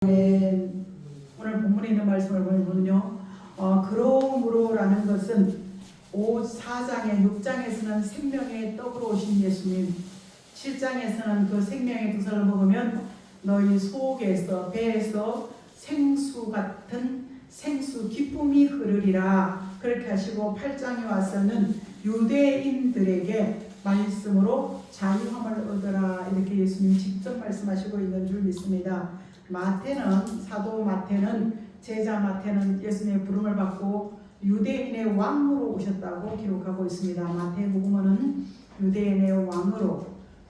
오늘 본문에 있는 말씀을 보면요, 그러므로라는 것은 4장의 6장에서는 생명의 떡으로 오신 예수님, 7장에서는 그 생명의 두 살을 먹으면 너희 속에서 배에서 생수 같은 생수 기쁨이 흐르리라 그렇게 하시고, 8장에 와서는 유대인들에게 말씀으로 자유함을 얻어라 이렇게 예수님 직접 말씀하시고 있는 줄 믿습니다. 사도 마태는 제자 마태는 예수님의 부름을 받고 유대인의 왕으로 오셨다고 기록하고 있습니다. 마태복음은 유대인의 왕으로,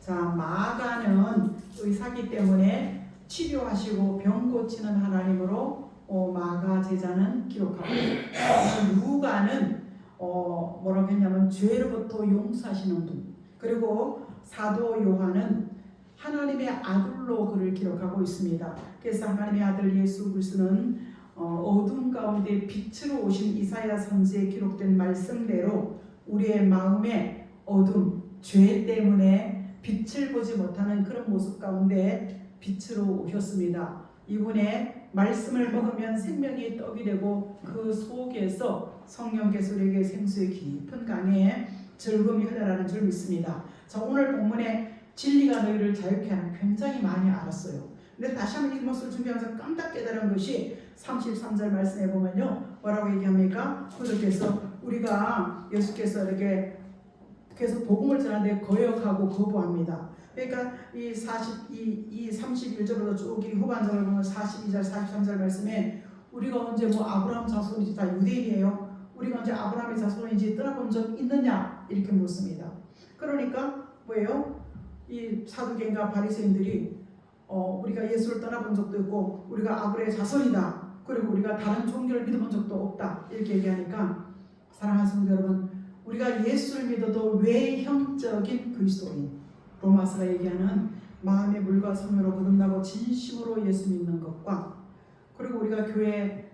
마가는 의사기 때문에 치료하시고 병 고치는 하나님으로 마가 제자는 기록하고 있습니다. 루가는 뭐라고 했냐면 죄로부터 용서하시는 분, 그리고 사도 요한은 하나님의 아들로 그를 기록하고 있습니다. 그래서 하나님의 아들 예수 그리스도는 어둠 가운데 빛으로 오신 이사야 선지에 기록된 말씀대로 우리의 마음의 어둠, 죄 때문에 빛을 보지 못하는 그런 모습 가운데 빛으로 오셨습니다. 이분의 말씀을 먹으면 생명이 떡이 되고 그 속에서 성령께서 우리에게 생수의 깊은 강에 즐거움이 흘러라는 줄 믿습니다. 오늘 본문에 진리가 너희를 자유케 하는 굉장히 많이 알았어요. 근데 다시 한번 이 모습을 준비하면서 깜짝 깨달은 것이 33절 말씀에 보면요, 뭐라고 얘기합니까? 그들께서 우리가 예수께서 이렇게 계속 복음을 전하는데 거역하고 거부합니다. 그러니까 이 31절부터 쭉 후반절을 보면 42절, 43절 말씀에 우리가 언제 아브라함 자손이지, 다 유대인이에요. 우리가 언제 아브라함의 자손인지 떠나본 적 있느냐 이렇게 묻습니다. 그러니까 뭐예요? 이 사두개인과 바리새인들이 우리가 예수를 떠나본 적도 있고 우리가 아브라함의 자손이다, 그리고 우리가 다른 종교를 믿어본 적도 없다 이렇게 얘기하니까, 사랑하는 성도 여러분, 우리가 예수를 믿어도 외형적인 그리스도인, 로마서가 얘기하는 마음의 물과 성령으로 거듭나고 진심으로 예수 믿는 것과, 그리고 우리가 교회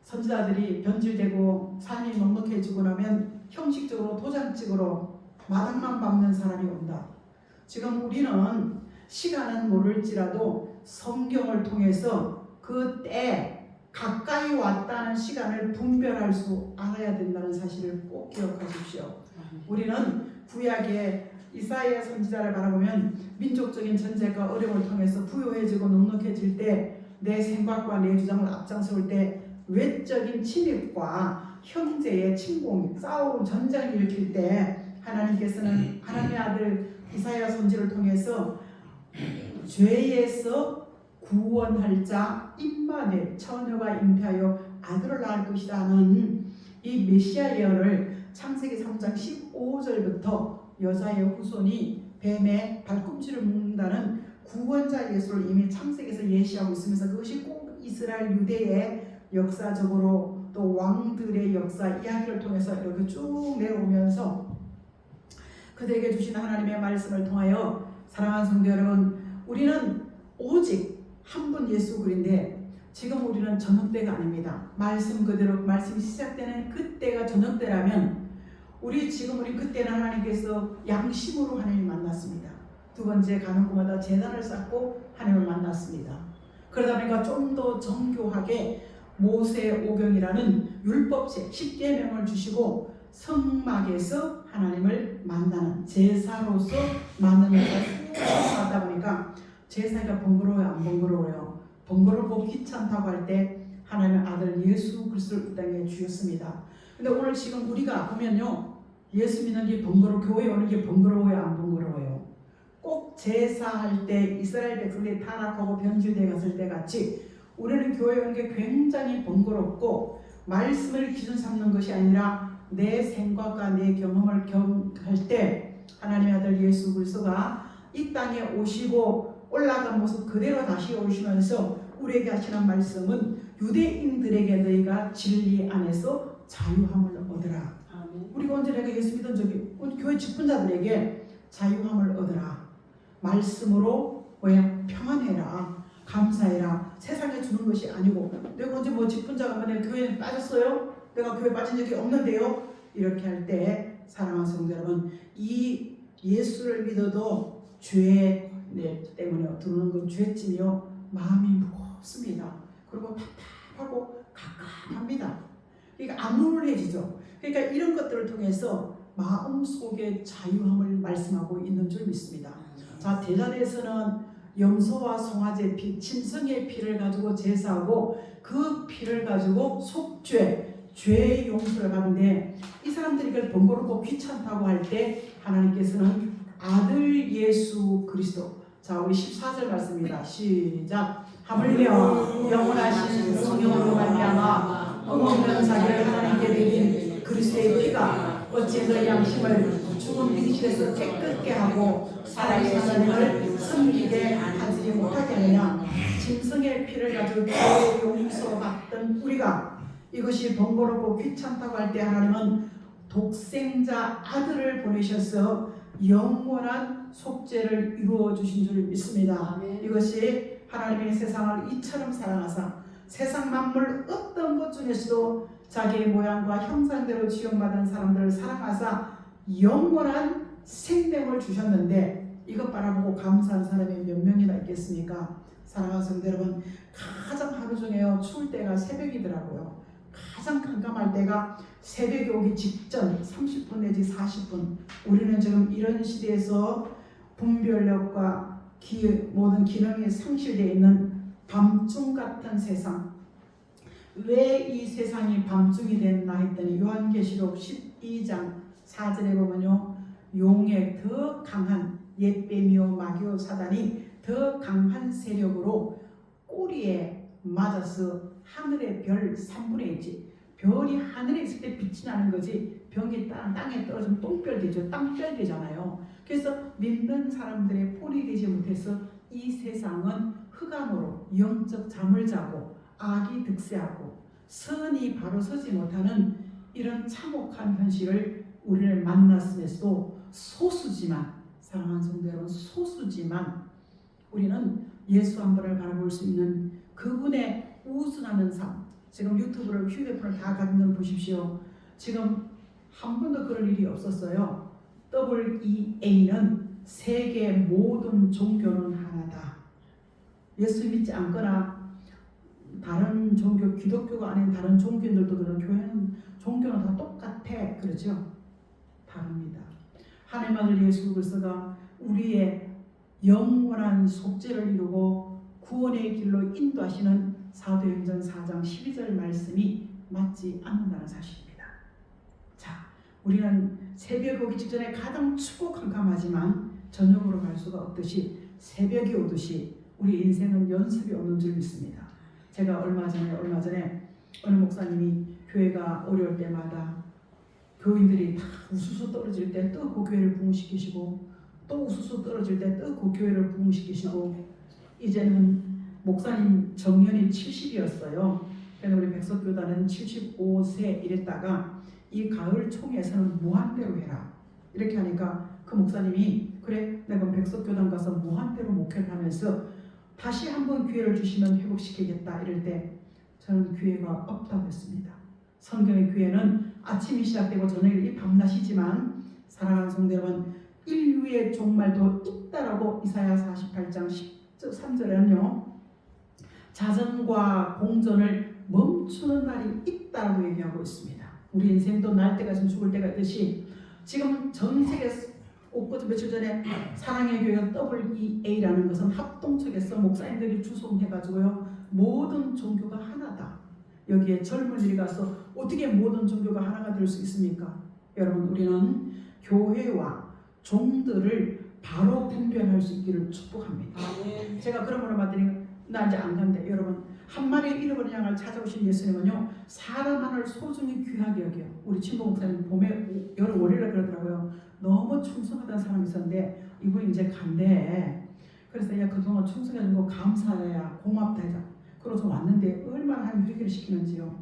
선지자들이 변질되고 삶이 넉넉해지고 나면 형식적으로 도장찍으로 마당만 밟는 사람이 온다. 지금 우리는 시간은 모를지라도 성경을 통해서 그 때 가까이 왔다는 시간을 분별할 수 알아야 된다는 사실을 꼭 기억하십시오. 우리는 구약의 이사야 선지자를 바라보면 민족적인 전쟁과 어려움을 통해서 부유해지고 넉넉해질 때, 내 생각과 내 주장을 앞장서올 때, 외적인 침입과 형제의 침공, 싸움, 전쟁을 일으킬 때 하나님께서는 하나님의 아들 이사야 선지를 통해서 죄에서 구원할 자 임마누엘, 처녀가 잉태하여 아들을 낳을 것이라는 이 메시아 예언을 창세기 3장 15절부터 여자의 후손이 뱀의 발꿈치를 묶는다는 구원자 예수를 이미 창세기에서 예시하고 있으면서, 그것이 꼭 이스라엘 유대의 역사적으로 또 왕들의 역사 이야기를 통해서 이렇게 쭉 내려오면서 그들에게 주신 하나님의 말씀을 통하여, 사랑하는 성도 여러분, 우리는 오직 한 분 예수 그리스도인데 지금 우리는 저녁 때가 아닙니다. 말씀 그대로 말씀이 시작되는 그때가 저녁 때라면, 우리 그때는 하나님께서 양심으로 하나님을 만났습니다. 두 번째 가는 곳마다 제단을 쌓고 하나님을 만났습니다. 그러다 보니까 좀 더 정교하게 모세오경이라는 율법책 10계명을 주시고 성막에서 하나님을 만나는 제사로서 만나는 것을 하다 보니까 제사가 번거로워요, 안 번거로워요? 번거롭고 귀찮다고 할 때 하나님의 아들 예수 그리스도를 이 땅에 주셨습니다. 근데 오늘 지금 우리가 보면요, 예수 믿는 게 교회 오는 게 번거로워요, 안 번거로워요? 꼭 제사할 때 이스라엘 백성들이 타락하고 변질되어 갔을 때 같이 우리는 교회 오는 게 굉장히 번거롭고, 말씀을 기준 삼는 것이 아니라 내 생각과 내 경험을 할 때 하나님의 아들 예수 그리스도가 이 땅에 오시고 올라간 모습 그대로 다시 오시면서 우리에게 하시는 말씀은 유대인들에게 너희가 진리 안에서 자유함을 얻으라. 우리가 언제 내가 예수 믿은 적이, 우리 교회 직분자들에게 자유함을 얻으라. 말씀으로 평안해라, 감사해라. 세상에 주는 것이 아니고, 내가 언제 직분자가 내가 교회에 빠졌어요? 내가 교회 빠진 적이 없는데요? 이렇게 할 때, 사랑하는 성도 여러분, 이 예수를 믿어도 죄 때문에 들어오는 건 죄짐이요, 마음이 무거워. 없습니다. 그리고 답답하고 갑갑합니다. 그러니까 암울해지죠. 그러니까 이런 것들을 통해서 마음속의 자유함을 말씀하고 있는 줄 믿습니다. 자, 대전에서는 염소와 송아지의 피, 짐승의 피를 가지고 제사하고 그 피를 가지고 속죄, 죄의 용서를 받는데 이 사람들이 이걸 번거롭고 귀찮다고 할 때 하나님께서는 아들 예수 그리스도, 자 우리 14절 말씀입니다. 시작. 하물며 영원하신 성령으로 말미암아 흠없는 자기를 하나님께 드린 그리스도의 피가 어찌해서 양심을 죽은 행실에서 깨끗게 하고 살아계신 하나님을 섬기게 하지 못하게 하느냐. 짐승의 피를 가지고 죄의 용서받던 우리가 이것이 번거롭고 귀찮다고 할 때 하나님은 독생자 아들을 보내셔서 영원한 속죄를 이루어 주신 줄 믿습니다. 아멘. 이것이 하나님의 세상을 이처럼 사랑하사 세상 만물 어떤 것 중에서도 자기의 모양과 형상대로 지음받은 사람들을 사랑하사 영원한 생명을 주셨는데 이것 바라보고 감사한 사람이 몇 명이나 있겠습니까? 사랑하는 성도 여러분, 가장 하루 중에요 추울 때가 새벽이더라고요. 가장 깜깜할 때가 새벽이 오기 직전 30분 내지 40분. 우리는 지금 이런 시대에서 분별력과 모든 기능이 상실되어 있는 밤중 같은 세상. 왜 이 세상이 밤중이 됐나 했더니 요한계시록 12장 4절에 보면요, 용의 더 강한 옛뱀이요 마귀요 사단이 더 강한 세력으로 꼬리에 맞아서 하늘의 별 3분의 1지, 별이 하늘에 있을 때 빛이 나는 거지 병이 땅에 떨어지면 똥별 되죠. 땅별 되잖아요. 그래서 믿는 사람들의 폰이 되지 못해서 이 세상은 흑암으로 영적 잠을 자고 악이 득세하고 선이 바로 서지 못하는 이런 참혹한 현실을 우리를 만났음에도 소수지만, 사랑하는 성도 여러분, 소수지만 우리는 예수 한 분을 바라볼 수 있는 그분의 우순하는 삶. 지금 유튜브를 휴대폰을 다 가진 분 보십시오. 지금 한 번도 그럴 일이 없었어요. WEA는 세계 모든 종교는 하나다. 예수 믿지 않거나 다른 종교, 기독교가 아닌 다른 종교들도 그런 교회는 종교는 다 똑같아. 그렇죠? 다릅니다. 하나님 아들 예수 그리스도가 우리의 영원한 속죄를 이루고 구원의 길로 인도하시는 사도행전 4장 12절 말씀이 맞지 않는다는 사실입니다. 자, 우리는 새벽 오기 직전에 가장 춥고 캄캄하지만 저녁으로 갈 수가 없듯이 새벽이 오듯이 우리 인생은 연습이 없는 줄 믿습니다. 제가 얼마 전에 어느 목사님이 교회가 어려울 때마다 교인들이 다 우수수 떨어질 때 또 그 교회를 부흥시키시고 또 우수수 떨어질 때 또 그 교회를 부흥시키시고 이제는 목사님 정년이 70이었어요. 그래서 우리 백석교단은 75세 이랬다가 이 가을 총회에서는 무한대로 해라 이렇게 하니까 그 목사님이 그래 내가 백석교단 가서 무한대로 목회를 하면서 다시 한번 기회를 주시면 회복시키겠다 이럴 때 저는 기회가 없다고 했습니다. 성경의 기회는 아침이 시작되고 저녁이 밤낮이지만 사랑하는 성도 여러분, 인류의 종말도 있다라고 이사야 48장 13절에는요 자전과 공전을 멈추는 날이 있다라고 얘기하고 있습니다. 우리 인생도 날 때가 있으면 죽을 때가 있듯이 지금 전 세계 엊그제 며칠 전에 사랑의 교회가 WEA라는 것은 합동측에서 목사님들이 주송해가지고요 모든 종교가 하나다. 여기에 젊은이들이 가서 어떻게 모든 종교가 하나가 될 수 있습니까? 여러분, 우리는 교회와 종들을 바로 분별할 수 있기를 축복합니다. 제가 그런 분을 봤더니 나 이제 안 간대. 여러분, 한 마리의 잃어버린 양을 찾아오신 예수님은요 사람 하나를 소중히 귀하게 여겨요. 우리 친구 목사님 봄에 여러 월요일에 그러더라고요. 너무 충성하다는 사람이 있었는데 이분이 이제 간대. 그래서 야 그동안 충성해준 거 감사해야 고맙다 해서 그러고서 왔는데 얼마나 하나님 회개를 시키는지요.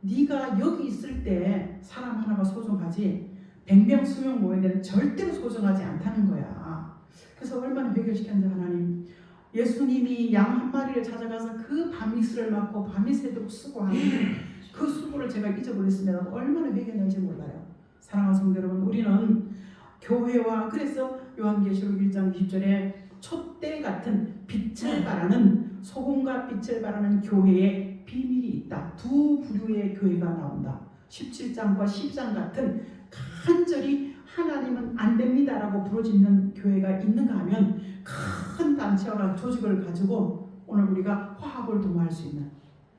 네가 여기 있을 때 사람 하나가 소중하지 100명 수명 모인 데는 절대로 소중하지 않다는 거야. 그래서 얼마나 회개를 시켰는지 하나님. 예수님이 양 한 마리를 찾아가서 그 밤이슬을 맞고 밤이 새도록 수고하는 그 수고를 제가 잊어버렸습니다. 얼마나 회개했는지 몰라요. 사랑하는 성도 여러분, 우리는 교회와 그래서 요한계시록 1장 20절에 촛대 같은 빛을 발하는 소금과 빛을 발하는 교회에 비밀이 있다. 두 부류의 교회가 나온다. 17장과 10장 같은 간절히 하나님은 안 됩니다라고 부르짖는 교회가 있는가 하면 큰 단체와 조직을 가지고 오늘 우리가 화합을 도모할 수 있는,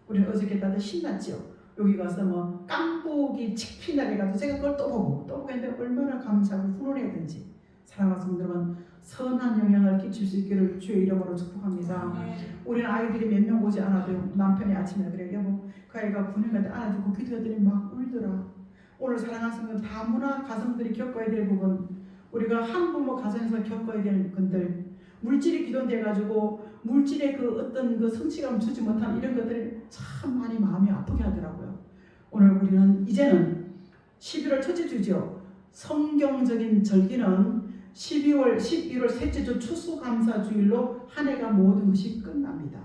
우리는 어저께 다들 신났죠. 여기 가서 뭐 깜빡이 칙피나게 가서 제가 그걸 또 보고 했는데 얼마나 감사하고 훈훈해야든지. 사랑하는 성도들은 선한 영향을 끼칠 수 있기를 주의 이름으로 축복합니다. 우리는 아이들이 몇 명 오지 않아도 남편이 아침에 그래, 여보 그 아이가 군인한테 안아주고 기도했더니 막 울더라. 오늘 사랑하는 성도 다문화 가정들이 겪어야 될 부분, 우리가 한부모 가정에서 겪어야 될 것들, 물질이 기존돼가지고 물질의 그 어떤 그 성취감 주지 못한 이런 것들이 참 많이 마음이 아프게 하더라고요. 오늘 우리는 이제는 11월 첫째 주죠. 성경적인 절기는 11월 셋째 주 추수감사주일로 한 해가 모든 것이 끝납니다.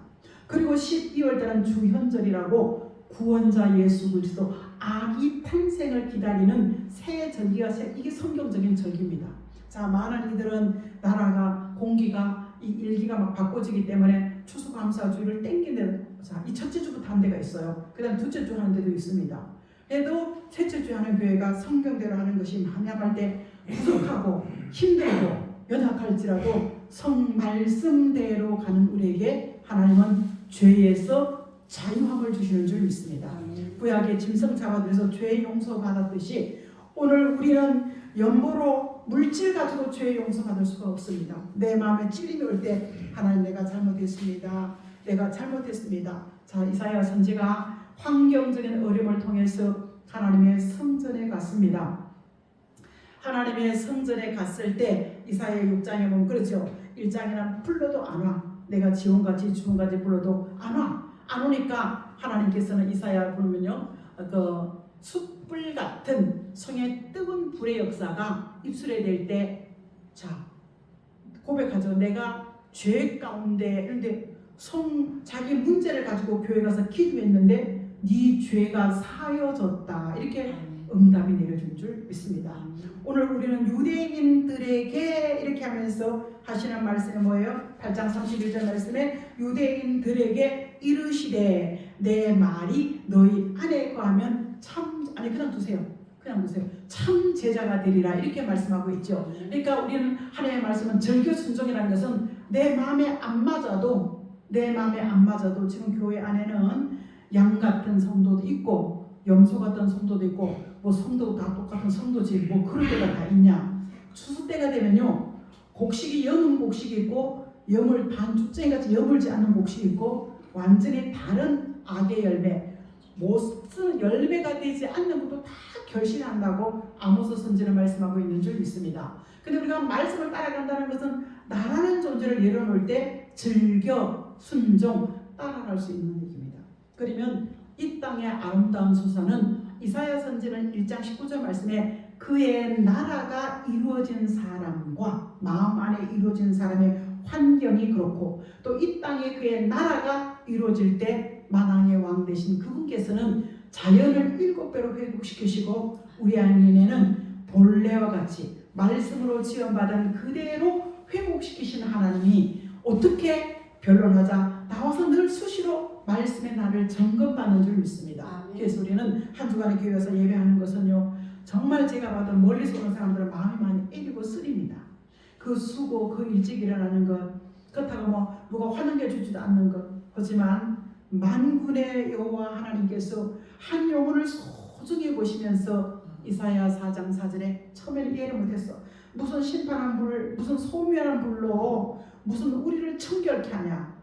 그리고 12월 달은 주현절이라고 구원자 예수 그리스도 아기 탄생을 기다리는 새 절기가 이게 성경적인 절기입니다. 자, 많은 이들은 나라가 공기가 이 일기가 막 바꿔지기 때문에 추수감사주일을 땡기는, 자, 이 첫째 주부터 한 데가 있어요. 그다음 둘째 주 하는 데도 있습니다. 그래도 셋째 주 하는 교회가 성경대로 하는 것이 만약할 때 부족하고 힘들고 연약할지라도 성 말씀대로 가는 우리에게 하나님은 죄에서 자유함을 주시는 줄 믿습니다. 구약의 짐승 잡아들여서 죄 용서 받았듯이 오늘 우리는 연보로 물질 가지고 죄 용서 받을 수가 없습니다. 내 마음에 찔림이 올 때 하나님 내가 잘못했습니다. 내가 잘못했습니다. 자, 이사야 선지가 환경적인 어려움을 통해서 하나님의 성전에 갔습니다. 하나님의 성전에 갔을 때 이사야 6장에 보면 그렇죠. 1장에는 불러도 안 와. 내가 지원같이 주원같이 불러도 안 와. 안 오니까 하나님께서는 이사야 보면요, 그 숯불 같은 성의 뜨거운 불의 역사가 입술에 댈 때, 자 고백하죠. 내가 죄 가운데, 그런데 자기 문제를 가지고 교회 가서 기도했는데 네 죄가 사여졌다, 이렇게 응답이 내려준 줄 믿습니다. 오늘 우리는 유대인들에게 이렇게 하면서 하시는 말씀이 뭐예요? 8장 31절 말씀에 유대인들에게 이르시되 내 말이 너희 안에 거하면 참, 아니 그냥 두세요. 참 제자가 되리라, 이렇게 말씀하고 있죠. 그러니까 우리는 하나님의 말씀은 절교 순종이라는 것은 내 마음에 안 맞아도 지금 교회 안에는 양 같은 성도도 있고 염소 같은 성도도 있고 뭐 성도 다 똑같은 성도지 뭐 그런 데가 다 있냐. 추수 때가 되면요, 곡식이 여문 곡식이 있고 여물 반죽쟁이같이 여물지 않는 곡식이 있고 완전히 다른 악의 열매, 무슨 열매가 되지 않는 것도 다 결실한다고 아모스 선지는 말씀하고 있는 줄 믿습니다. 근데 우리가 말씀을 따라간다는 것은 나라는 존재를 내려놓을 때 즐겨 순종 따라갈 수 있는 얘기입니다. 그러면 이 땅의 아름다운 소사는 이사야 선지는 1장 19절 말씀에 그의 나라가 이루어진 사람과 마음 안에 이루어진 사람의 환경이 그렇고 또 이 땅에 그의 나라가 이루어질 때 만왕의 왕 되신 그분께서는 자연을 7배로 회복시키시고 우리 안에는 본래와 같이 말씀으로 지원받은 그대로 회복시키신 하나님이 어떻게 변론하자 나와서 늘 수시로 말씀의 나를 점검받는 줄 믿습니다. 그래서 우리는 한 주간의 교회에서 예배하는 것은요, 정말 제가 봐도 멀리서 오는 사람들은 마음이 많이 애리고 쓰립니다. 그 수고, 그 일찍 일어나는 것, 그렇다고 뭐 누가 환영해 주지도 않는 것. 하지만 만군의 여호와 하나님께서 한 영혼을 소중히 보시면서 이사야 4장 4절에 처음에는 이해를 못했어. 무슨 심판한 불, 무슨 소멸한 불로 무슨 우리를 청결케 하냐.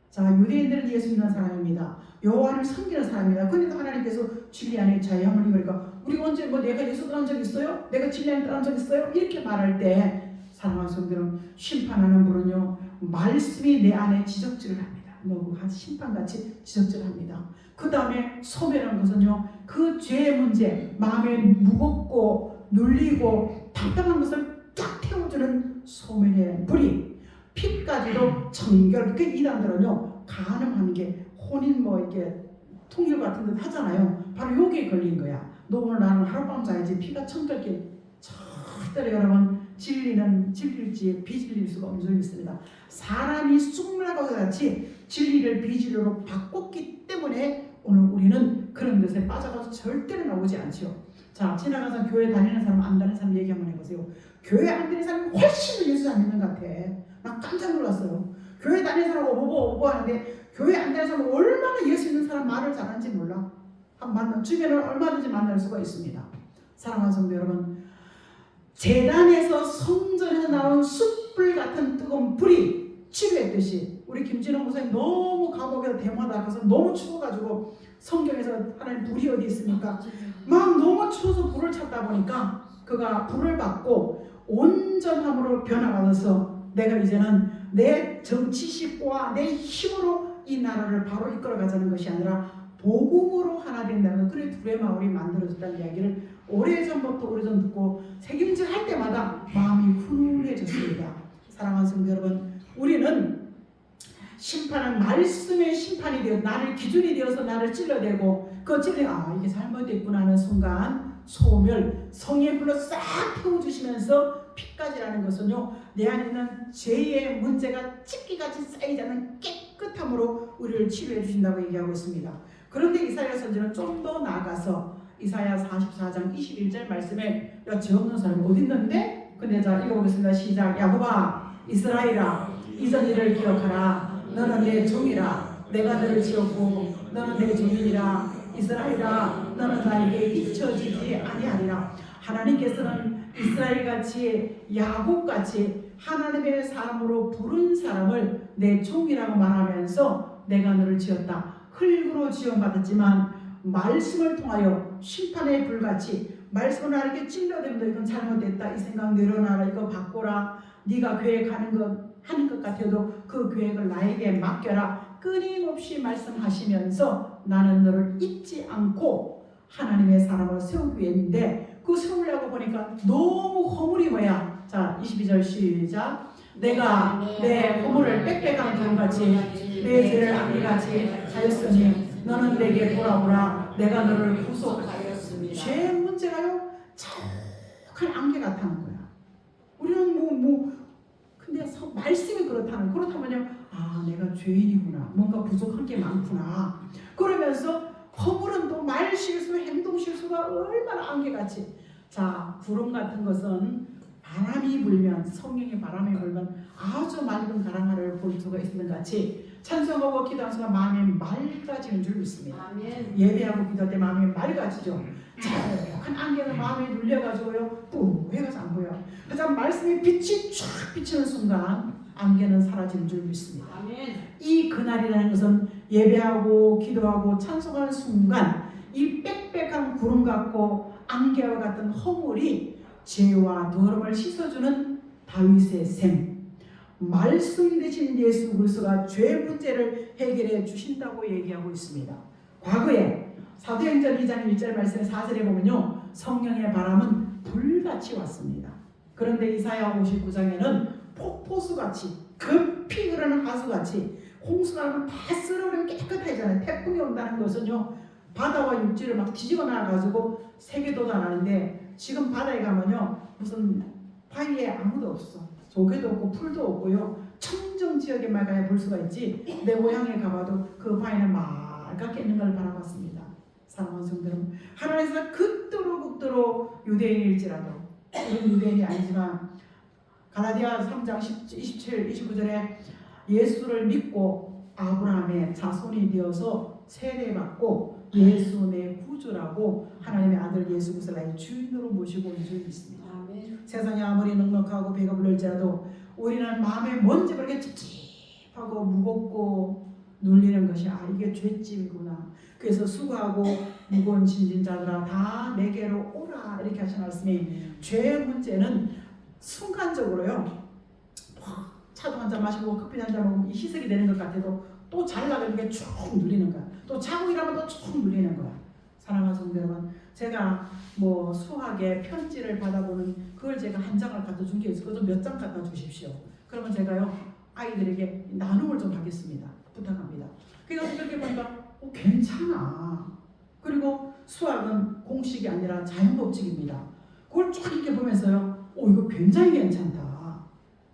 자, 유대인들은 예수 믿는 사람입니다. 여호와를 섬기는 사람입니다. 그런데 하나님께서 진리 안에 자유함을 입으니까 우리가 언제 뭐 내가 예수 떠난 적 있어요? 내가 진리 안에 떠난 적 있어요? 이렇게 말할 때 사랑하는 성도들은 심판하는 분은요, 말씀이 내 안에 지적질을 합니다. 너무 심판같이 지적질을 합니다. 그 다음에 소멸한 것은요, 그 죄의 문제, 마음에 무겁고 눌리고 답답한 것을 쫙 태워주는 소멸의 불이, 피까지도 청결. 그 이단들은요, 가늠하는 게 혼인 뭐 이렇게 통일 같은 거 하잖아요. 바로 여기에 걸린 거야. 너 오늘 나는 하룻밤 자야지 피가 청결게. 절대로 여러분 진리는 진리일지 비진리일 수가 없는 줄 믿습니다. 사람이 쑥물하고 같이 진리를 비진리로 바꿨기 때문에 오늘 우리는 그런 것에 빠져가서 절대로 나오지 않죠. 자, 지나가서 교회 다니는 사람 안 다니는 사람 얘기 한번 해보세요. 교회 안 다니는 사람이 훨씬 더 예수 안 믿는 것 같아. 나 깜짝 놀랐어요. 교회 다니는 사람 오보 하는데 교회 안 다니는 사람은 얼마나 예수 있는 사람 말을 잘하는지 몰라. 주변을 얼마든지 만날 수가 있습니다. 사랑하는 성도 여러분, 제단에서 성전에서 나온 숯불 같은 뜨거운 불이 치료했듯이 우리 김진호 목사님 너무 감옥에서 대모하다 가서 너무 추워가지고 성경에서 하나님 불이 어디 있습니까? 막 너무 추워서 불을 찾다 보니까 그가 불을 받고 온전함으로 변화받아서 내가 이제는 내 정치식과 내 힘으로 이 나라를 바로 이끌어가자는 것이 아니라 복음으로 하나 된다는 그런 둘의 마을이 만들어졌다는 이야기를 오래전부터 듣고 책임질 할 때마다 마음이 훈훈해졌습니다. 사랑하는 성도 여러분, 우리는 심판은 말씀의 심판이 되어 나를 기준이 되어서 나를 찔러대고 그 찔러 이게 잘못됐구나 하는 순간 소멸 성의 불로 싹 태워주시면서 피까지라는 것은요 내 안에 있는 죄의 문제가 찢기같이 쌓이지 않는 깨끗함으로 우리를 치료해 주신다고 얘기하고 있습니다. 그런데 이사야 선지는 좀 더 나아가서 이사야 44장 21절 말씀에 야, 죄 없는 사람이 어디 있는데? 근데 자 읽어보겠습니다. 시작. 야곱아 이스라엘아 이전 일을 기억하라. 너는 내 종이라. 내가 너를 지었고 너는 내 종이니라. 이스라엘아 너는 나에게 잊혀지지 아니하리라. 하나님께서는 이스라엘같이 야곱같이 하나님의 사람으로 부른 사람을 내 종이라고 말하면서 내가 너를 지었다. 흙으로 지원받았지만 말씀을 통하여 심판의 불같이 말씀을 하나님께 찔러대면서 이건 잘못됐다. 이 생각 내려놔라. 이거 바꿔라. 네가 계획하는 것 하는 것 같아도 그 계획을 나에게 맡겨라. 끊임없이 말씀하시면서 나는 너를 잊지 않고 하나님의 사람으로 세우기 위해인데 그 세우려고 보니까 너무 허물이 뭐야. 자 22절 시작. 내가 내 허물을 빽빽한 구름같이 내 죄를 안개같이 하였으니 너는 내게 돌아오라. 내가 너를 구속하였습니다. 죄의 문제가요 촉촉한 안개 같다는 거야. 우리는 근데 말씀이 그렇다면요 내가 죄인이구나. 뭔가 부족한 게 많구나. 그러면서 허물은 또 말 실수, 행동 실수가 얼마나 안개같이. 자, 구름 같은 것은 바람이 불면 성령의 바람이 불면 아주 맑은 가랑하를 볼 수가 있는 것 같이 찬송하고 기도하는 순간 마음이 맑아지는 줄 믿습니다. 아멘. 예배하고 기도할 때 마음이 맑아지죠. 촉촉한 안개는 마음에 눌려가지고요 뿌해가서 안 보여. 그래서 말씀의 빛이 쫙 비치는 순간 안개는 사라지는 줄 믿습니다. 아멘. 이 그날이라는 것은 예배하고 기도하고 찬송하는 순간 이 빽빽한 구름 같고 안개와 같은 허물이 죄와 더러움을 씻어주는 다윗의 샘 말씀 되신 예수 그리스도가 죄 문제를 해결해 주신다고 얘기하고 있습니다. 과거에 사도행전 2장 1절 말씀의 4절에 보면요 성령의 바람은 불같이 왔습니다. 그런데 이사야 59장에는 폭포수같이 급히 흐르는 하수같이 홍수가 나면 다 쓸어버리면 깨끗해지잖아요. 태풍이 온다는 것은요 바다와 육지를 막 뒤집어 놔가지고 세계도도 안 하는데 지금 바다에 가면요 무슨 바위에 아무도 없어. 조개도 없고 풀도 없고요 청정 지역에만 가야 볼 수가 있지 내 고향에 가봐도 그 바위는 맑게 있는 걸 바라봤습니다. 사랑하는 성도 여러분, 하나님께서 극도로 유대인일지라도 우리는 유대인이 아니지만 갈라디아 3장 27, 29절에 예수를 믿고 아브라함의 자손이 되어서 세례받고 예수 내 구주라고 하나님의 아들 예수 그리스도를 나의 주인으로 모시고 온 줄 믿습니다. 아멘. 세상이 아무리 넉넉하고 배가 불릴지라도 우리는 마음에 먼지 그렇게 찝찝하고 무겁고 눌리는 것이 이게 죄집이구나. 그래서 수고하고 무거운 짐진 자들아 다 내게로 오라 이렇게 하신 말씀이 죄의 문제는 순간적으로요 차도 한잔 마시고 커피 한잔 먹으면 희석이 되는 것 같아도 또 잘나가는 게 쭉 눌리는 거야. 또 자고 일하면 또 쭉 눌리는 거야. 사랑하는 성도 여러분, 제가 수학에 편지를 받아보는 그걸 제가 한 장을 갖다 준 게 있어요. 그거 좀 몇 장 갖다 주십시오. 그러면 제가요 아이들에게 나눔을 좀 하겠습니다. 부탁합니다. 그래서 그렇게 보니까 괜찮아. 그리고 수학은 공식이 아니라 자연법칙입니다. 그걸 쫙 이렇게 보면서요 이거 굉장히 괜찮다.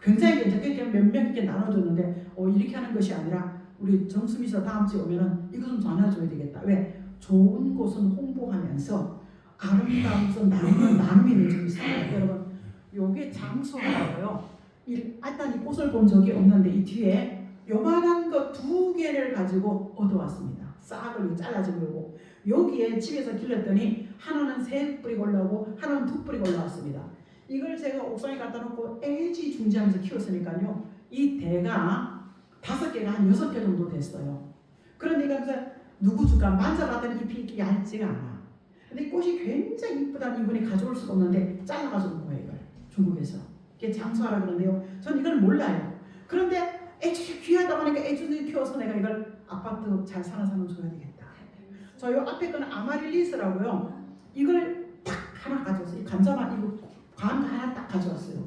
굉장히 괜찮게 몇 명께 나눠줬는데 이렇게 하는 것이 아니라 우리 정수미서 다음 주에 오면은 이거 좀 전해줘야 되겠다. 왜? 좋은 곳은 홍보하면서 아름다운 곳은 나눔이 좀 있습니다. 여러분, 요게 장소라고요. 일단 이 꽃을 본 적이 없는데 이 뒤에 요만한 거 2개를 가지고 얻어왔습니다. 싹을 잘라진 거고, 여기에 집에서 길렀더니 하나는 3뿌리 올라오고 하나는 2뿌리 올라왔습니다. 이걸 제가 옥상에 갖다 놓고 애지중지하면서 키웠으니까요, 이 대가 5개가 한 6개 정도 됐어요. 그러니까 누구 줄까 만져봤더니 잎이 얇지가 않아. 근데 이 꽃이 굉장히 이쁘다는 이분이 가져올 수가 없는데 잘라가지고 온 거예요. 이걸 중국에서. 이게 장수하라 그러는데요, 전 이걸 몰라요. 그런데 애초에 귀하다 보니까 애초에 키워서 내가 이걸 아파트 잘 사는 사람 줘야 되겠다. 저 요 앞에 거는 아마릴리스라고요. 이걸 딱 하나 가져왔어요. 이 감자만 이거 관 하나 딱 가져왔어요.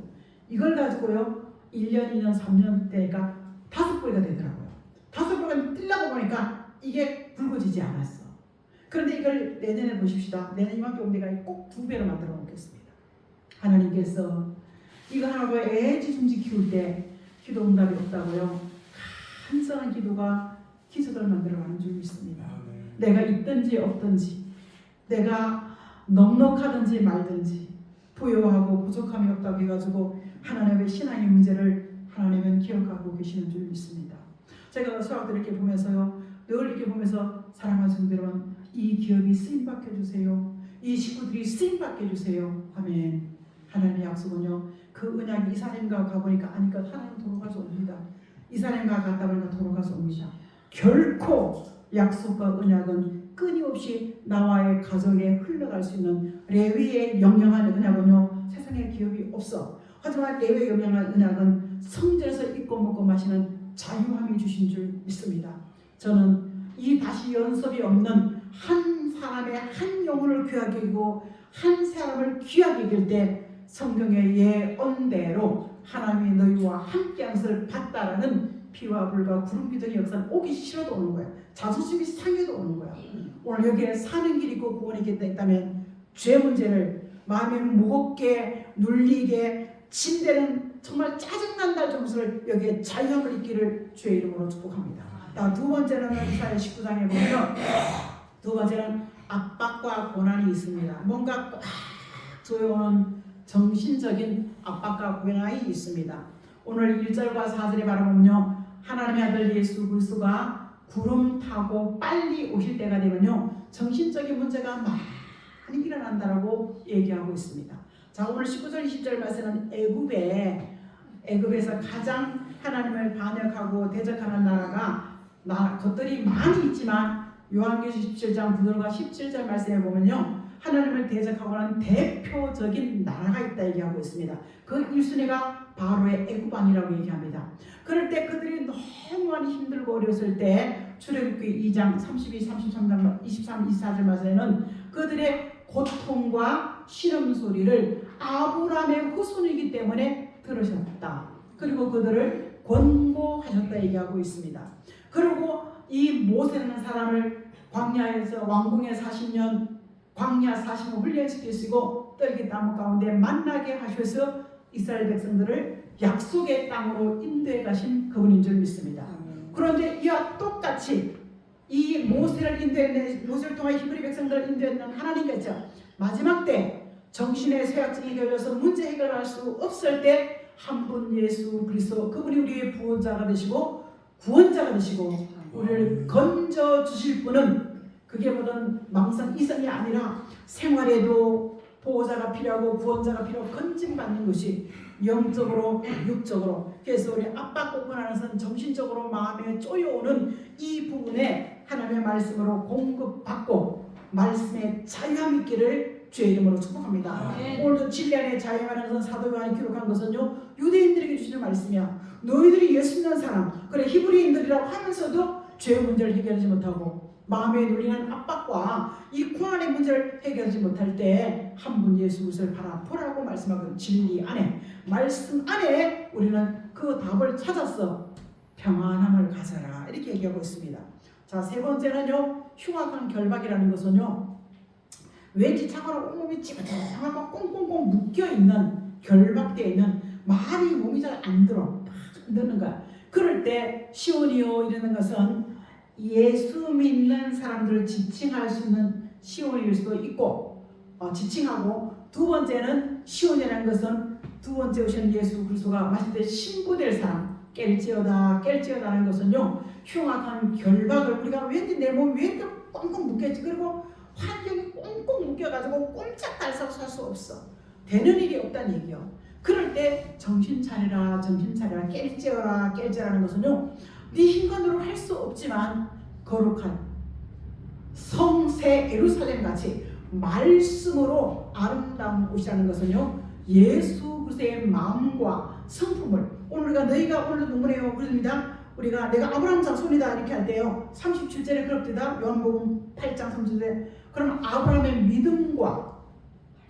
이걸 가지고요 1년, 2년, 3년 때가 5뿌리가 되더라고요. 5뿌리가 뜰려고 보니까 이게 붉어지지 않았어. 그런데 이걸 내년에 보십시다. 내년 이맘때 오면 내가 꼭 2배로 만들어 놓겠습니다. 하나님께서 이거 하나로 애지중지 키울 때 기도 응답이 없다고요. 간절한 기도가 기적을 만들어가는 줄 믿습니다. 내가 있든지 없든지, 내가 넉넉하든지 말든지, 부여하고 부족함이 없다고 해가지고 하나님의 신앙의 문제를 하나님은 기억하고 계시는 줄 믿습니다. 제가 수학들 이렇게 보면서요, 늘 이렇게 보면서 사랑하는 성도 여러분, 이 기업이 쓰임받게 해주세요. 이 식구들이 쓰임받게 해주세요. 아멘. 하나님의 약속은요, 그 언약이 이사님과 가보니까 아니까 하나님 돌아가서 옵니다. 이사님과 갔다 보니까 돌아가서 옵니다. 결코 약속과 언약은 끊임없이 나와의 가정에 흘러갈 수 있는 레위의 영영한 언약은요, 세상에 기업이 없어. 하지만 레위의 영영한 언약은 성전에서 입고 먹고 마시는 자유함이 주신 줄 믿습니다. 저는 이 다시 연습이 없는 한 사람의 한 영혼을 귀하게 이기고 한 사람을 귀하게 이길 때 성경의 예언대로 하나님이 너희와 함께한 것을 봤다라는 피와 불과 구름 기둥의 역사는 오기 싫어도 오는 거예요. 자존심이 상해도 오는 거예요. 오늘 여기에 사는 길이 있고 구원이 있다면 죄 문제를 마음에 무겁게 눌리게 침대는 정말 짜증난다 정도를 여기에 자유함을 있기를 주의 이름으로 축복합니다. 두 번째는 이사야 19장에 보면 두 번째는 압박과 고난이 있습니다. 뭔가 꽉 조여오는 정신적인 압박과 고난이 있습니다. 오늘 1절과 4절에 바라보면요, 하나님의 아들 예수 그리스도가 구름 타고 빨리 오실 때가 되면요, 정신적인 문제가 많이 일어난다라고 얘기하고 있습니다. 자, 오늘 19절 20절 말씀은 애굽에서 가장 하나님을 반역하고 대적하는 것들이 많이 있지만 요한계시록 17장 9절과 17절 말씀에 보면요, 하나님을 대적하고는 대표적인 나라가 있다 얘기하고 있습니다. 그 1순위가 바로의 애굽왕이라고 얘기합니다. 그럴 때 그들이 너무 많이 힘들고 어려웠을 때 출애굽기 2장 32, 33장 23, 24절 말씀에는 그들의 고통과 신음 소리를 아브라함의 후손이기 때문에 들으셨다. 그리고 그들을 권고하셨다 얘기하고 있습니다. 그리고 이 모세라는 사람을 광야에서 왕궁에 40년 광야 40년 훈련시키시고 떨기 나무 가운데 만나게 하셔서 이스라엘 백성들을 약속의 땅으로 인도해 가신 그분인 줄 믿습니다. 그런데 이와 똑같이 이 모세를 통해 히브리 백성들을 인도했는 하나님께서 마지막 때 정신의 쇠약증이 걸려서 문제 해결할 수 없을 때 한 분 예수 그리스도, 그분이 우리의 구원자가 되시고 구원자가 되시고 우리를 건져 주실 분은 그게 모든 망상 이성이 아니라 생활에도 보호자가 필요하고 구원자가 필요하고 건진받는 것이 영적으로 육적으로, 그래서 우리 압박고 고난하는 것은 정신적으로 마음에 쪼여오는 이 부분에 하나님의 말씀으로 공급받고 말씀의 자유함 있기를 주의 이름으로 축복합니다. 오늘도 진리안의 자유함이라는 것은 사도 요한이 기록한 것은요, 유대인들에게 주시는 말씀이야. 너희들이 예수 믿는 사람, 그래 히브리인들이라고 하면서도 죄의 문제를 해결하지 못하고 마음에 눌리는 압박과 이 고난의 문제를 해결하지 못할 때 한 분 예수 그리스도를 바라보라고 말씀하고 진리 안에, 말씀 안에 우리는 그 답을 찾아서 평안함을 가져라 이렇게 얘기하고 있습니다. 자, 세 번째는요, 흉악한 결박이라는 것은요, 왠지 차가로 온몸이 찌긋하고 꽁꽁꽁 묶여있는, 결박되어 있는, 말이 몸이 잘 안 들어 막 흔드는 거야. 그럴 때 시온이요 이러는 것은 예수 믿는 사람들을 지칭할 수 있는 시온일 수도 있고 지칭하고, 두 번째는 시온이라는 것은 두 번째 오신 예수 그리스도가 마실 때 신부될 사람, 깰지어다라는 것은요 흉악한 결박을, 우리가 왠지 내 몸이 왜 이렇게 꽁꽁 묶여있지, 그리고 환경이 꽁꽁 묶여가지고 꼼짝달싹 살 수 없어, 되는 일이 없다는 얘기요. 그럴 때 정신 차리라 깰지어라는 것은요 네 힘만으로 할 수 없지만 거룩한 성새 예루살렘 같이 말씀으로 아름다운 옷이라는 것은요 예수 그리스도의 마음과 성품을, 너희가 오늘 본문에요 그럽니다. 우리가 내가 아브라함 자손이다 이렇게 할 때요 37절에 그럽니다. 요한복음 8장 37절에 그러면 아브라함의 믿음과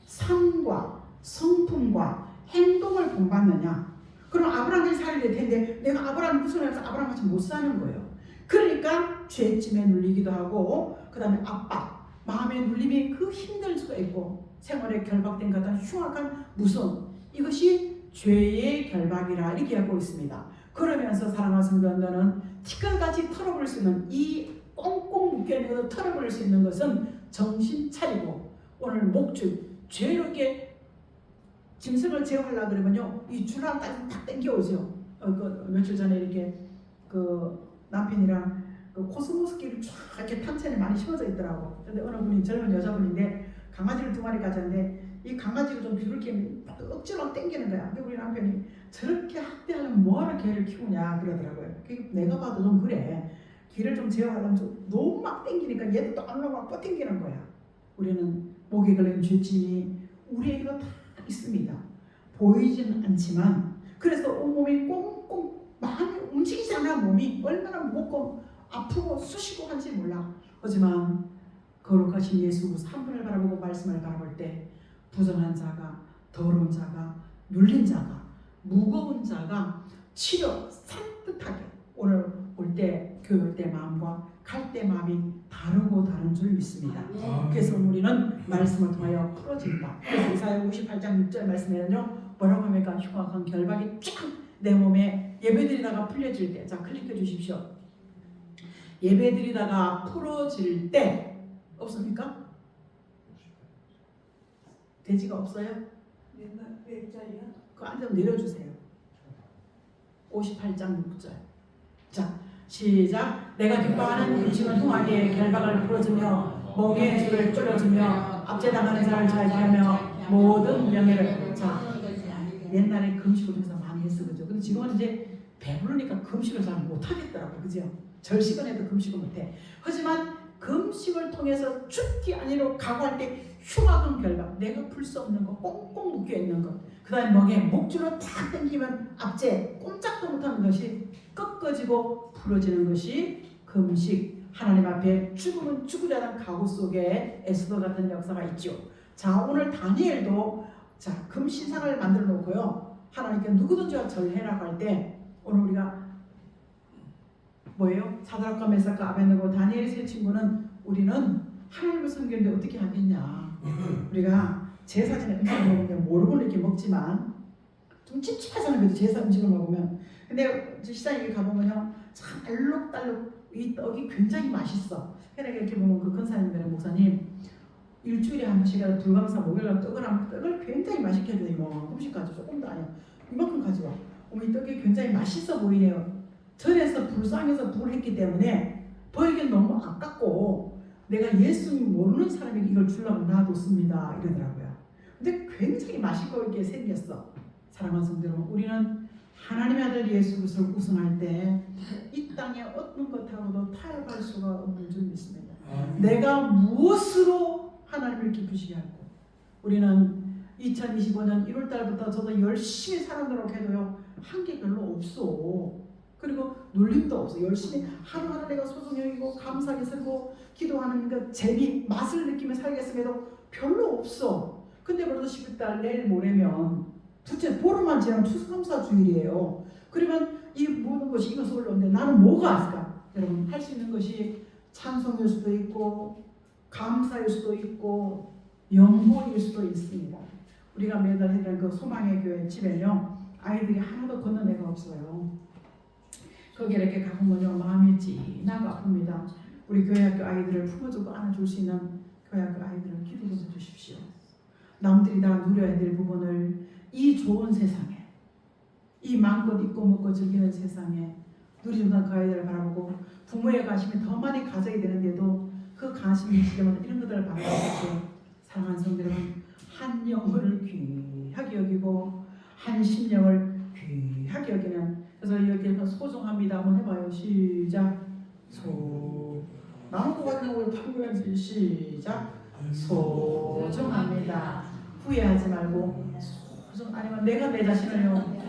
삶과 성품과 행동을 본받느냐? 그럼 아브라함이 살아야 될 텐데 내가 아브라함 후손이라서 아브라함같이 못 사는 거예요. 그러니까 죄짐에 눌리기도 하고, 그 다음에 압박, 마음의 눌림이 그 힘들 수가 있고, 생활에 결박된 같은 흉악한 무서움, 이것이 죄의 결박이라 이렇게 하고 있습니다. 그러면서 사랑하는 성도들은 티끌같이 털어버릴 수 있는, 이 꽁꽁 묶여있는 것을 털어버릴 수 있는 것은 정신 차리고, 오늘 목줄, 죄로 이렇게 짐승을 제어하려고 그러면요 이 줄을 딱 당겨오죠. 며칠 전에 이렇게 남편이랑 코스모스길을 쫙 이렇게 탄천에 많이 심어져 있더라고. 근데 어느 분이 젊은 여자분인데 강아지를 2마리 가졌는데 이 강아지를 좀 이렇게 억지로 당기는 거야. 근데 우리 남편이 저렇게 학대하려면 뭐하러 개를 키우냐 그러더라고요. 내가 봐도 좀 그래. 길을 좀 제어하려면 좀 너무 막 당기니까 얘도 또 안으로 막 뻗당기는 거야. 우리는 목에 걸린 죄짐이 우리에게도 다 있습니다. 보이지는 않지만, 그래서 온몸이 꽁꽁, 마음이 움직이지 않아. 몸이 얼마나 무겁고 아프고 쑤시고 한지 몰라. 하지만 거룩하신 예수 그리스도 한 분을 바라보고 말씀을 바라볼 때 부정한 자가, 더러운 자가, 눌린 자가, 무거운 자가 치료 산뜻하게 오늘 올 때 교회 올 때 마음과 갈 때 마음이 다른 줄 믿습니다. 그래서 우리는 말씀을 통하여 풀어진다. 그래서 이사야 58장 6절 말씀에는요 뭐라고 합니까? 흉악한 결박이 쫙 내 몸에 예배드리다가 풀려질 때, 자 클릭해 주십시오. 예배드리다가 풀어질 때 없습니까? 돼지가 없어요? 몇 자리야? 그 안좀 내려주세요. 58장 6절. 자 시작. 내가 기뻐하는 음식은 흉하게 결박을 풀어주며 목의 줄을 줄여주며 압제당하는 자를 자유케 하며 모든 명예를. 자 옛날에 금식을 해서 많이 했어, 그죠? 근데 지금은 이제 배부르니까 금식을 잘 못하겠더라고, 그죠? 절시간에도 금식을 못해. 하지만 금식을 통해서 죽기 아니로 각오할 때 흉악한 결박, 내가 풀 수 없는 거, 꽁꽁 묶여 있는 것, 그 다음에 목에 목줄로 탁 당기면 압제, 꼼짝도 못하는 것이 꺾어지고 풀어지는 것이 금식. 하나님 앞에 죽으면 죽으라는 각오 속에 에스더 같은 역사가 있죠. 자 오늘 다니엘도 자 금신상을 만들어 놓고요 하나님께 누구든지 절해라고 할 때 오늘 우리가 뭐예요? 사드락과 메삭과 아벤느고 다니엘 세 친구는 우리는 하나님을 섬기는데 어떻게 하겠냐. 우리가 제사 전에 음식을 먹으면 모르고는 이렇게 먹지만 좀 찝찝하잖아요. 그래도 제사 음식을 먹으면. 근데 시장에 가보면요 참 알록달록 이 떡이 굉장히 맛있어. 그러니까 이렇게 보면 그 근사님들의 목사님 일주일에 한 번씩이라도 불감사 목요일날 떡을 하면 떡을 굉장히 맛있게 해줘요. 이만큼씩 가져. 조금도 아니야. 이만큼 가져와. 이 떡이 굉장히 맛있어 보이네요. 절에서 불쌍해서 불을 했기 때문에 보이기엔 너무 아깝고 내가 예수님 모르는 사람에게 이걸 주려고 놔뒀습니다 이러더라고요. 근데 굉장히 맛있고 이렇게 생겼어. 사랑하는 성도 여러분, 우리는 하나님의 아들 예수 그리스도를 우승할 때 이 땅에 어떤 것하고도 타협할 수가 없는 줄 믿습니다. 내가 무엇으로 하나님을 기쁘시게 할고, 우리는 2025년 1월달부터 저도 열심히 살아보려고 해도요 한 게 별로 없어. 그리고 눌림도 없어. 열심히 하루하루 내가 소중히 여기고 감사하게 살고 기도하는 그 재미, 맛을 느끼며 살겠음에도 별로 없어. 근데 그래도 10월 내일 모레면 둘째 보름만 지나면 추수감사주일이에요. 그러면 이 모든 것이 이것을 올라오는데 나는 뭐가 있을까? 여러분 할 수 있는 것이 찬송일 수도 있고 감사일 수도 있고 영광일 수도 있습니다. 우리가 매달 했던 그 소망의 교회 집에요 아이들이 하나도 걷는 애가 없어요. 거기에 이렇게 가보면요 마음이 찐하고 아픕니다. 우리 교회학교 아이들을 품어주고 안아줄 수 있는 교회학교 아이들을 기도 좀 해주십시오. 남들이 다 누려야 될 부분을 이 좋은 세상에, 이 마음껏 입고 먹고 즐기는 세상에 누리는 그 아이들을 바라보고 부모의 관심이 더 많이 가져야 되는데도 그 관심이 있으면 이런 것들을 바라보고 사랑하는 성도 여러분, 한 영혼을 귀하게 여기고 한 심령을 귀하게 여기는, 그래서 여기에서 소중합니다 한번 해봐요. 시작. 나무 같은 걸 판결하지. 시작. 소중합니다. 후회하지 말고 아니면 내가 내 자신을요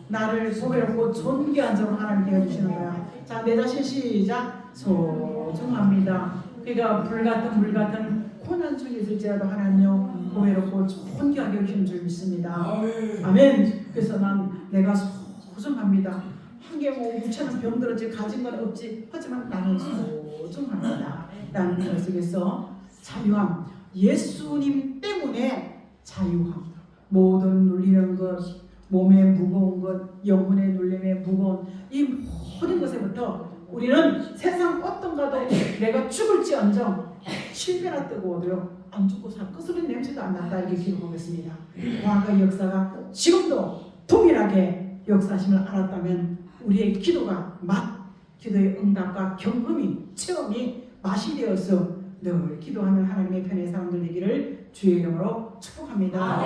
나를 보배롭고 존귀한 자로 하나님께 해주시는 거야. 자, 내 자신 시작. 소중합니다. 그러니까 불같은 물같은 고난 중에 있을지라도 하나님요 보배롭고 존귀하게 여기시는 줄 믿습니다. 아멘. 그래서 난 내가 소중합니다. 한 개 뭐 무채는 병들었지 가진 건 없지 하지만 나는 소중합니다. 라는 것 속에서 자유함, 예수님 때문에 자유함, 모든 눌리는 것, 몸에 무거운 것, 영혼의 눌림에 무거운 이 모든 것에부터 우리는 세상 어떤 가도 내가 죽을지언정 7배나 뜨거워도요 안 죽고 살 끄스린 냄새도 안 난다 이렇게 기록하겠습니다. 과거의 역사가 지금도 동일하게 역사심을 알았다면 우리의 기도가 기도의 응답과 경험이 체험이 맛이 되어서 늘 기도하는 하나님의 편의 사람들 되기를 주의 이름으로 축복합니다.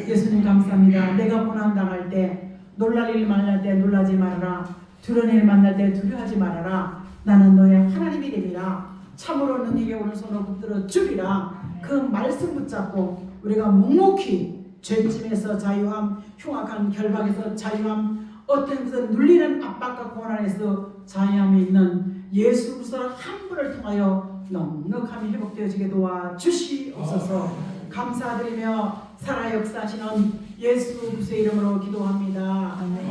예수님 감사합니다. 내가 고난당할 때 놀랄 일 만날 때 놀라지 말아라. 두려운 일 만날 때 두려워하지 말아라. 나는 너의 하나님이 됨이라. 참으로 너에게 오른손을 붙들어 주리라. 그 말씀 붙잡고 우리가 묵묵히 죄짐에서 자유함, 흉악한 결박에서 자유함, 어떤 것은 눌리는 압박과 고난에서 자유함이 있는 예수 그리스도 한 분을 통하여 넉넉함이 회복되어지게 도와주시옵소서. 감사드리며 살아 역사하시는 예수 그리스도의 이름으로 기도합니다. 아멘.